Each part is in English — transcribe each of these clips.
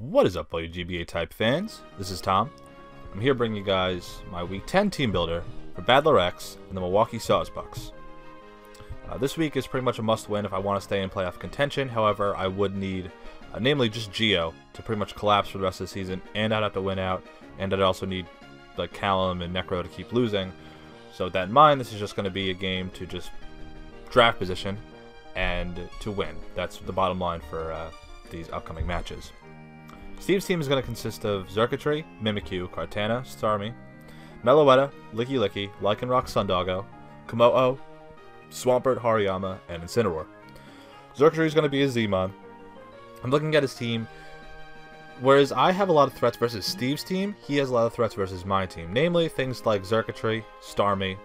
What is up, all you GBA type fans? This is Tom. I'm here bringing you guys my Week 10 team builder for BattlerX and the Milwaukee Sawsbucks. This week is pretty much a must-win if I want to stay in playoff contention. However, I would need, namely just Geo, to pretty much collapse for the rest of the season, and I'd have to win out, and I'd also need like Callum and Necro to keep losing. So with that in mind, this is just going to be a game to just draft position and to win. That's the bottom line for these upcoming matches. Steve's team is going to consist of Xurkitree, Mimikyu, Kartana, Starmie, Meloetta, Licky Licky, Lycanroc Sundoggo, Komodo, Swampert, Hariyama, and Incineroar. Xurkitree is going to be a Z-Mon. I'm looking at his team. Whereas I have a lot of threats versus Steve's team, he has a lot of threats versus my team. Namely, things like Xurkitree, Starmie,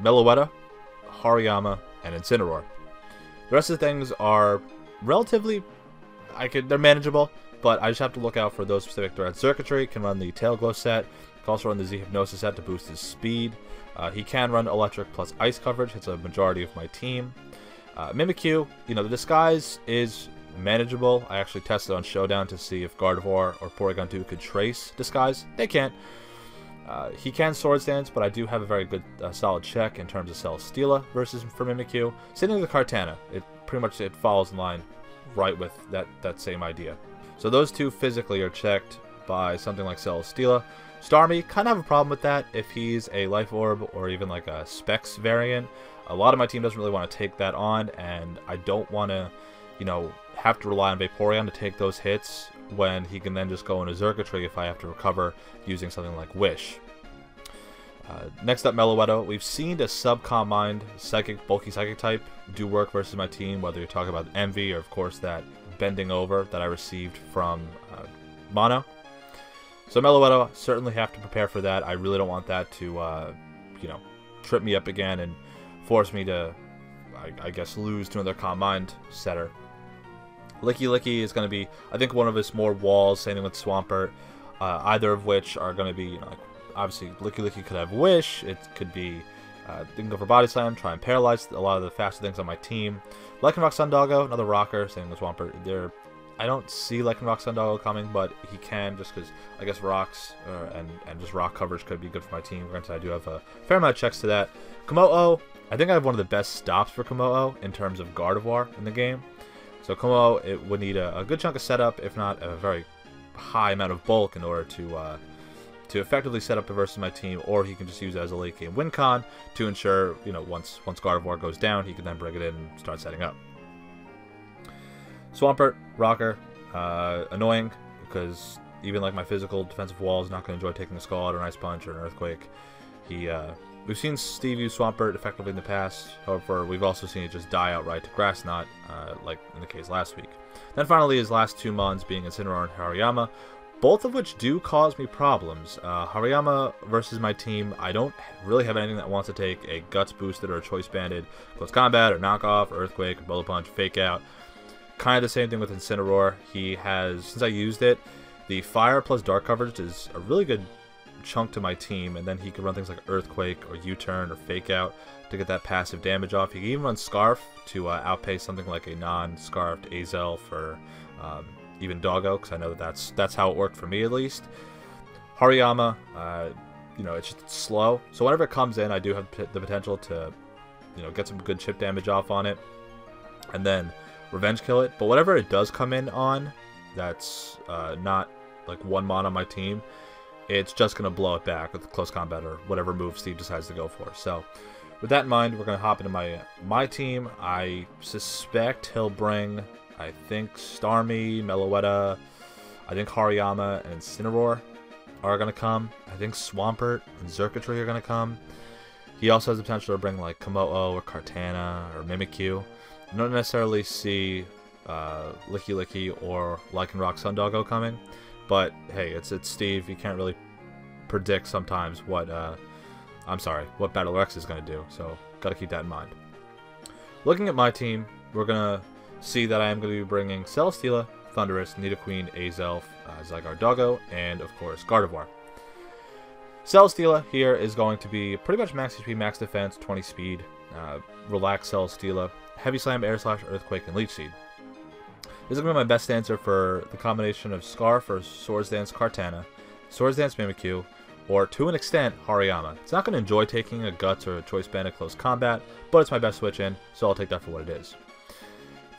Meloetta, Hariyama, and Incineroar. The rest of the things are relatively, they're manageable, but I just have to look out for those specific threats. Xurkitree can run the Tail Glow set, can also run the Z Hypnosis set to boost his speed. He can run Electric plus Ice coverage, hits a majority of my team. Mimikyu, the disguise is manageable. I actually tested on Showdown to see if Gardevoir or Porygon 2 could trace disguise. They can't. He can Swords Dance, but I do have a very good solid check in terms of Celesteela versus for Mimikyu. Same thing with Kartana. It follows in line right with that same idea. So those two physically are checked by something like Celesteela. Starmie, kind of have a problem with that if he's a Life Orb or even like a Specs variant. A lot of my team doesn't really want to take that on, and I don't want to, have to rely on Vaporeon to take those hits when he can then just go into Xurkitree if I have to recover using something like Wish. Next up, Meloetta. We've seen a Subcom Mind bulky Psychic type do work versus my team, whether you're talking about Envy or, of course, that Bending Over that I received from Mono. So Meloetta, certainly have to prepare for that. I really don't want that to, trip me up again and force me to, I guess, lose to another Calm Mind setter. Licky Licky is going to be, I think, one of his more walls, same thing with Swampert, either of which are going to be, obviously, Licky Licky could have Wish, it could be, they can go for Body Slam, try and paralyze a lot of the faster things on my team. Lycanroc Sundoggo, another rocker, same with Swampert. I don't see Lycanroc Sundoggo coming, but he can, just because, I guess, rocks and just rock coverage could be good for my team. Granted, I do have a fair amount of checks to that. Komodo, I think I have one of the best stops for Komodo in terms of Gardevoir in the game. So Komodo, it would need a good chunk of setup, if not a very high amount of bulk in order to effectively set up versus my team, or he can just use it as a late game win con to ensure, once Gardevoir goes down, he can then bring it in and start setting up. Swampert, rocker, annoying, because even like my physical defensive wall is not going to enjoy taking a Scald or an Ice Punch or an Earthquake. We've seen Steve use Swampert effectively in the past, however, we've also seen it just die outright to Grass Knot, like in the case last week. Then finally, his last two mons being Incineroar and Hariyama, both of which do cause me problems. Hariyama versus my team, I don't really have anything that wants to take a Guts boosted or a Choice banded Close Combat or Knockoff or Earthquake or Bullet Punch, Fake Out. Kind of the same thing with Incineroar. He has, since I used it, the Fire plus Dark coverage is a really good chunk to my team, and then he can run things like Earthquake or U-Turn or Fake Out to get that passive damage off. He can even run Scarf to outpace something like a non-scarfed Azelf or even Doggo, because I know that's how it worked for me at least. Hariyama, it's just slow, so whenever it comes in, I do have the potential to, get some good chip damage off on it, and then Revenge Kill it. But whatever it does come in on, that's not like one mon on my team, it's just going to blow it back with Close Combat or whatever move Steve decides to go for. So with that in mind, we're going to hop into my team. I suspect he'll bring, I think, Starmie, Meloetta, I think Hariyama and Incineroar are going to come. I think Swampert and Xurkitree are going to come. He also has the potential to bring like Komodo or Kartana or Mimikyu. I don't necessarily see Licky Licky or Lycanroc Sundoggo coming, but hey, it's Steve. You can't really predict sometimes what BattlerX is going to do, so got to keep that in mind. Looking at my team, we're going to see that I am going to be bringing Celesteela, Thundurus, Nidoqueen, Azelf, Zygarde Doggo, and of course Gardevoir. Celesteela here is going to be pretty much max HP, max defense, 20 speed, relax Celesteela, Heavy Slam, Air Slash, Earthquake, and Leech Seed. This is going to be my best answer for the combination of Scarf or Swords Dance Kartana, Swords Dance Mimikyu, or to an extent, Hariyama. It's not going to enjoy taking a Guts or a Choice Band at close combat, but it's my best switch in, so I'll take that for what it is.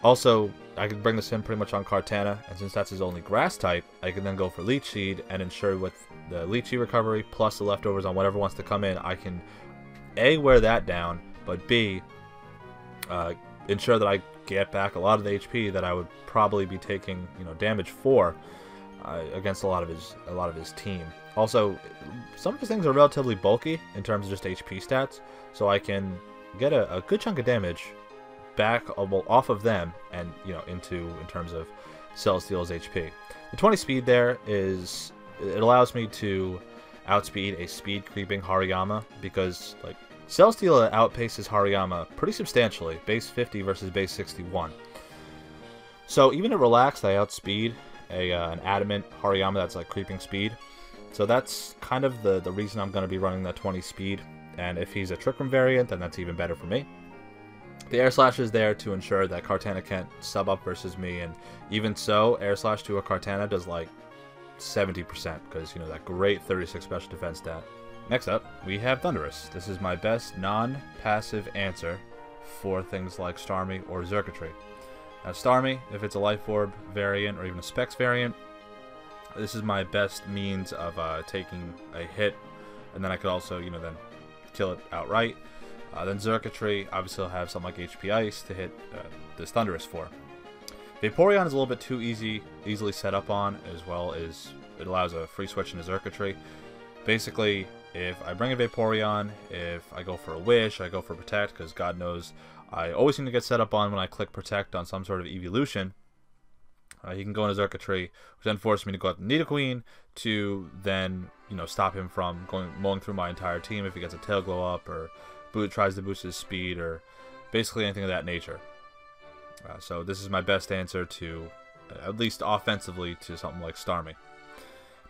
Also, I can bring this in pretty much on Kartana, and since that's his only grass type, I can then go for Leech Seed and ensure with the Leech Seed recovery plus the leftovers on whatever wants to come in, I can A, wear that down, but B, ensure that I get back a lot of the HP that I would probably be taking, damage for against a lot of his team. Also, some of his things are relatively bulky in terms of just HP stats, so I can get a good chunk of damage back off of them and in terms of Celesteel's HP. The 20 speed there it allows me to outspeed a speed creeping Hariyama because Celesteela outpaces Hariyama pretty substantially, base 50 versus base 61. So even at relaxed, I outspeed an adamant Hariyama that's creeping speed. So that's kind of the reason I'm going to be running that 20 speed. And if he's a Trick Room variant, then that's even better for me. The Air Slash is there to ensure that Kartana can't sub up versus me, and even so, Air Slash to a Kartana does 70% because that great 36 special defense stat. Next up, we have Thundurus. This is my best non-passive answer for things like Starmie or Xurkitree. Now Starmie, if it's a Life Orb variant or even a Specs variant, this is my best means of taking a hit, and then I could also, then kill it outright. Then Xurkitree, obviously will have something like HP Ice to hit this Thundurus for. Vaporeon is a little bit too easily set up on, as well as it allows a free switch into Xurkitree. Basically, if I bring a Vaporeon, if I go for a Wish, I go for Protect, because God knows I always seem to get set up on when I click Protect on some sort of evolution. He can go into Xurkitree, which then forces me to go out to Nidoqueen to then, stop him from mowing through my entire team if he gets a Tail Glow Up or tries to boost his speed or basically anything of that nature. So this is my best answer to, at least offensively, to something like Starmie.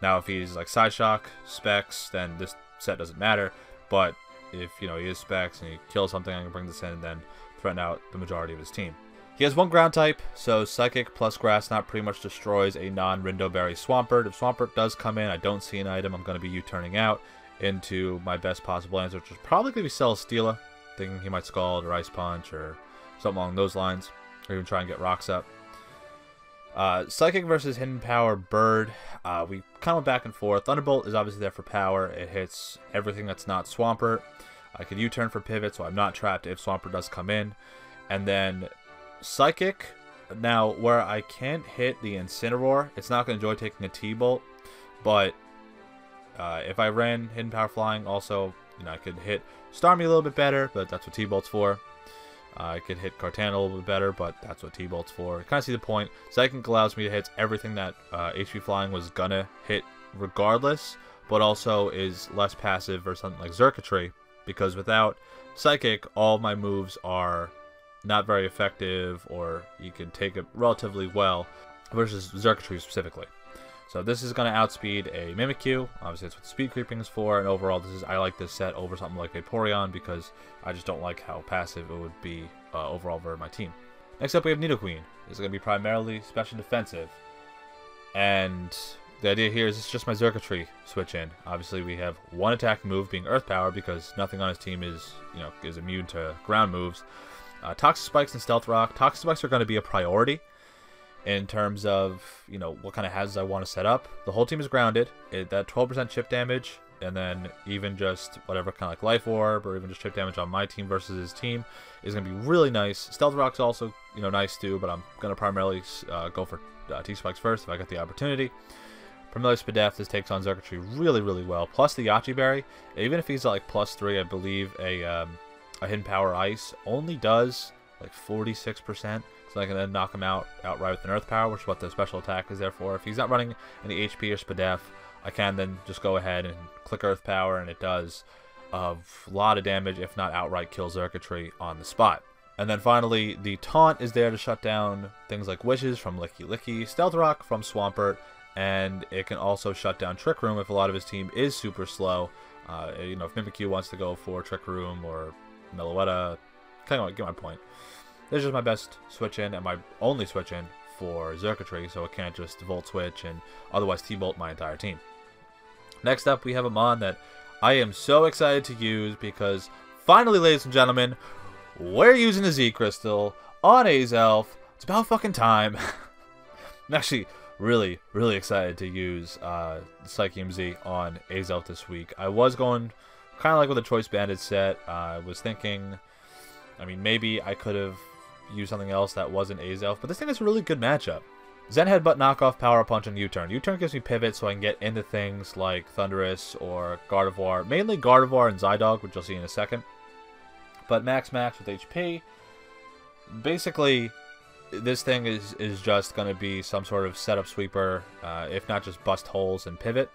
Now if he's like Psyshock, Specs, then this set doesn't matter, but if he is Specs and he kills something, I can bring this in and then threaten out the majority of his team. He has one ground type, so Psychic plus Grass Knot pretty much destroys a non-Rindoberry Swampert. If Swampert does come in, I don't see an item, I'm going to be U-turning out into my best possible answer, which is probably going to be Celesteela, thinking he might Scald or Ice Punch or something along those lines, or even try and get rocks up. Psychic versus Hidden Power Bird, we kind of went back and forth. Thunderbolt is obviously there for power. It hits everything that's not Swampert. I could U-turn for pivot, so I'm not trapped if Swampert does come in. And then Psychic, now where I can't hit the Incineroar, it's not going to enjoy taking a T-Bolt, but if I ran Hidden Power Flying, also, I could hit Starmie a little bit better, but that's what T-Bolt's for. I could hit Kartana a little bit better, but that's what T-Bolt's for. Kind of see the point. Psychic allows me to hit everything that HP Flying was gonna hit regardless, but also is less passive versus something like Xurkitree, because without Psychic, all my moves are not very effective, or you can take it relatively well, versus Xurkitree specifically. So this is going to outspeed a Mimikyu. Obviously, that's what speed creeping is for. And overall, I like this set over something like Vaporeon because I just don't like how passive it would be overall for my team. Next up, we have Nidoqueen. This is going to be primarily special defensive. And the idea here is it's just my Xurkitree switch in. Obviously, we have one attack move being Earth Power because nothing on his team is immune to ground moves. Toxic Spikes and Stealth Rock. Toxic Spikes are going to be a priority in terms of, what kind of hazards I want to set up. The whole team is grounded. That 12% chip damage, and then even just whatever kind of like Life Orb, or even just chip damage on my team versus his team is going to be really nice. Stealth Rock's also, nice too, but I'm going to primarily go for T-Spikes first if I get the opportunity. Primarily Spadef, this takes on Xurkitree really, really well. Plus the Yachi Berry, even if he's at +3, I believe a Hidden Power Ice only does 46%. So I can then knock him outright with an Earth Power, which is what the special attack is there for. If he's not running any HP or Spadef, I can then just go ahead and click Earth Power, and it does a lot of damage, if not outright kill Xurkitree on the spot. And then finally, the Taunt is there to shut down things like Wishes from Licky Licky, Stealth Rock from Swampert, and it can also shut down Trick Room if a lot of his team is super slow. If Mimikyu wants to go for Trick Room or Meloetta, kind of get my point. This is just my best switch in and my only switch in for Circuitry, so it can't just Volt Switch and otherwise T-Bolt my entire team. Next up, we have a mon that I am so excited to use because finally, ladies and gentlemen, we're using a Z Crystal on Azelf. It's about fucking time. I'm actually really, really excited to use Psychium Z on Azelf this week. I was going kind of like with a Choice Banded set. I was thinking, I mean, maybe I could have used something else that wasn't Azelf, but this thing is a really good matchup. Zen Headbutt, Knockoff, Power Punch, and U-Turn. U-Turn gives me pivot so I can get into things like Thunderous or Gardevoir. Mainly Gardevoir and Zydog, which you'll see in a second. But Max with HP. Basically, this thing is just going to be some sort of setup sweeper, if not just bust holes and pivot.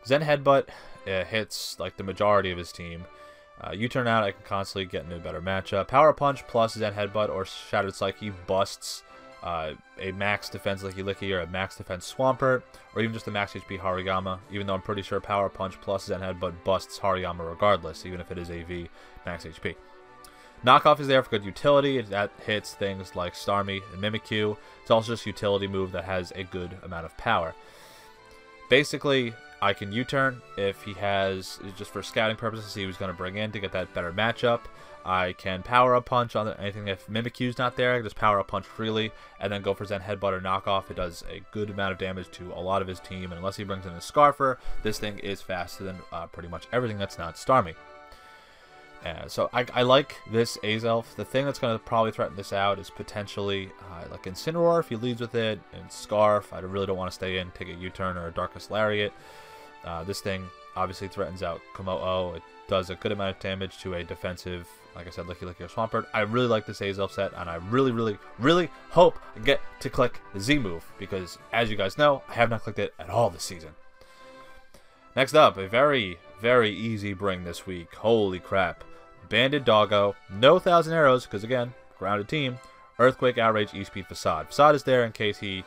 Zen Headbutt hits like the majority of his team. U-Turn out, I can constantly get into a better matchup. Power Punch plus Zen Headbutt or Shattered Psyche busts a max defense Licky or a max defense Swampert, or even just a max HP Hariyama, even though I'm pretty sure Power Punch plus Zen Headbutt busts Hariyama regardless, even if it is AV max HP. Knockoff is there for good utility. That hits things like Starmie and Mimikyu. It's also just a utility move that has a good amount of power. Basically, I can U-turn if he has, just for scouting purposes, see who's going to bring in to get that better matchup. I can Power Up Punch on anything. If Mimikyu's not there, I can just Power Up Punch freely and then go for Zen Headbutt or Knockoff. It does a good amount of damage to a lot of his team, and unless he brings in a Scarfer, this thing is faster than pretty much everything that's not Starmie. So I like this Azelf. The thing that's going to probably threaten this out is potentially like Incineroar if he leads with it, and Scarf. I really don't want to stay in, take a U-turn or a Darkest Lariat. This thing obviously threatens out Komodo. It does a good amount of damage to a defensive, like I said, Licky or Swampert. I really like this Azelf set, and I really, really, really hope I get to click the Z move, because as you guys know, I have not clicked it at all this season. Next up, a very, very easy bring this week. Holy crap. Banded Doggo, no 1,000 arrows, because again, grounded team. Earthquake, Outrage, E-Speed, Facade. Facade is there in case he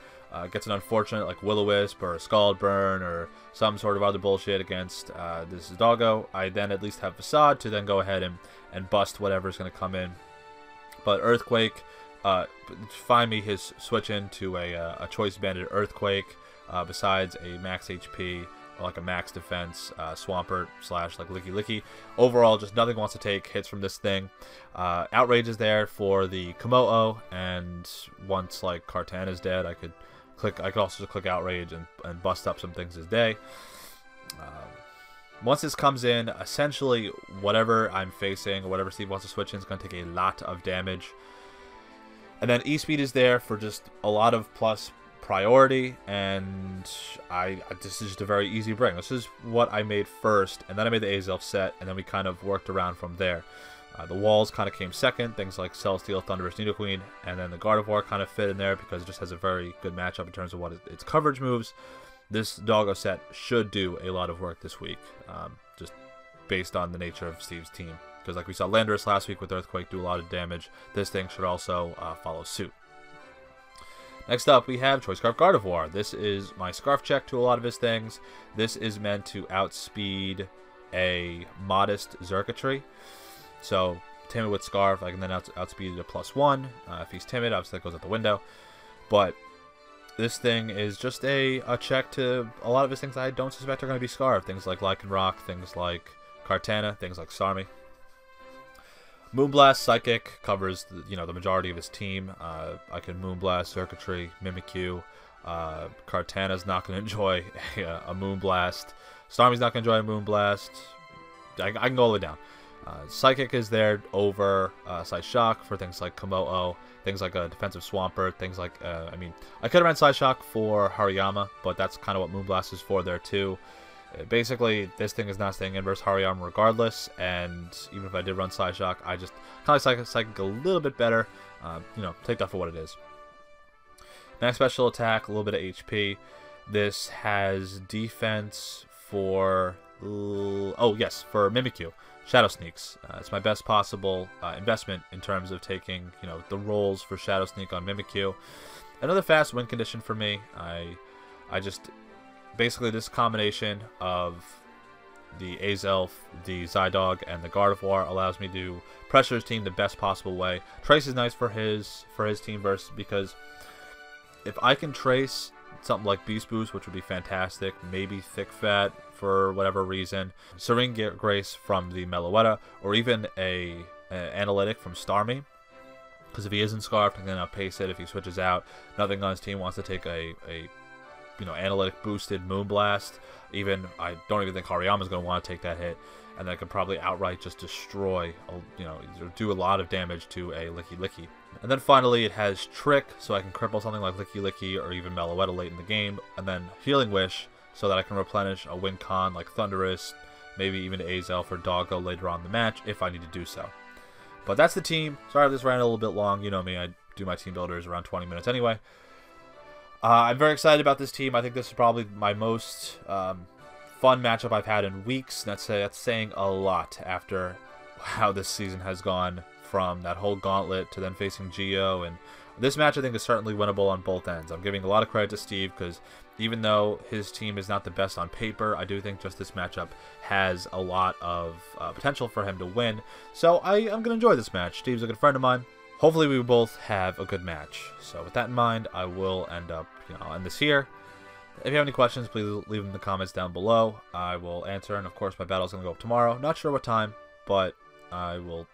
gets an unfortunate like Will-O-Wisp or a Scald Burn or some sort of other bullshit against this Doggo. I then at least have Facade to then go ahead and bust whatever's going to come in. But Earthquake, find me his switch into a Choice Banded Earthquake, besides a max HP, like a max defense Swampert / like Licky. Overall, just nothing wants to take hits from this thing. Outrage is there for the Komodo, and once like Kartana is dead, I could also just click Outrage and bust up some things this day. Once this comes in, essentially whatever I'm facing, or whatever Steve wants to switch in, is going to take a lot of damage. And then E-Speed is there for just a lot of plus priority, and this is just a very easy bring. This is what I made first, and then I made the Azelf set, and then we kind of worked around from there. The walls kind of came second, things like Celesteal, Thunderous, Nidoqueen, and then the Gardevoir kind of fit in there because it just has a very good matchup in terms of what its coverage moves. This Doggo set should do a lot of work this week, just based on the nature of Steve's team. Because like we saw Landorus last week with Earthquake do a lot of damage, this thing should also follow suit. Next up, we have Choice Scarf Gardevoir. This is my Scarf check to a lot of his things. This is meant to outspeed a modest Circuitry. So, timid with Scarf, I can then outspeed it a +1. If he's timid, obviously that goes out the window. But this thing is just a check to a lot of his things I don't suspect are going to be Scarf. Things like Lycanroc, things like Kartana, things like Starmie. Moonblast Psychic covers the majority of his team. I can Moonblast Circuitry, Mimikyu. Kartana's not going to enjoy a Moonblast. Starmie's not going to enjoy a Moonblast. I can go all the way down. Psychic is there over Side Shock for things like Komodo, things like a defensive Swampert, things like, I could have ran Side Shock for Hariyama, but that's kind of what Moonblast is for there too. Basically, this thing is not staying in versus Hariyama regardless, and even if I did run Side Shock, I just kind of Psychic a little bit better. Take that for what it is. Max Special Attack, a little bit of HP. This has defense for, for Mimikyu. Shadow Sneaks. It's my best possible investment in terms of taking, the rolls for Shadow Sneak on Mimikyu. Another fast win condition for me. I just basically this combination of the Azelf, the Zydog, and the Gardevoir allows me to pressure his team the best possible way. Trace is nice for his team because if I can trace something like Beast Boost, which would be fantastic, maybe Thick Fat for whatever reason, Serene Grace from the Meloetta, or even a Analytic from Starmie. Because if he isn't Scarfed, I'm going to pace it. If he switches out, nothing on his team wants to take a Analytic boosted Moonblast. I don't even think Hariyama's going to want to take that hit. And that could probably outright just destroy, do a lot of damage to a Licky Licky. And then finally it has Trick, so I can cripple something like Licky Licky or even Meloetta late in the game. And then Healing Wish, so that I can replenish a Win Con like Thundurus, maybe even Azel for Doggo later on in the match if I need to do so. But that's the team. Sorry if this ran a little bit long. You know me, I do my team builders around 20 minutes anyway. I'm very excited about this team. I think this is probably my most fun matchup I've had in weeks. That's saying a lot after how this season has gone, from that whole gauntlet to then facing Geo. And this match I think is certainly winnable on both ends. I'm giving a lot of credit to Steve, because even though his team is not the best on paper, I do think just this matchup has a lot of potential for him to win. So I'm going to enjoy this match. Steve's a good friend of mine. Hopefully we both have a good match. So with that in mind, I will end this here. If you have any questions, please leave them in the comments down below. I will answer, and of course my battle's going to go up tomorrow. Not sure what time, but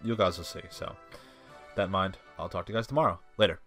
you guys will see. So with that in mind, I'll talk to you guys tomorrow. Later.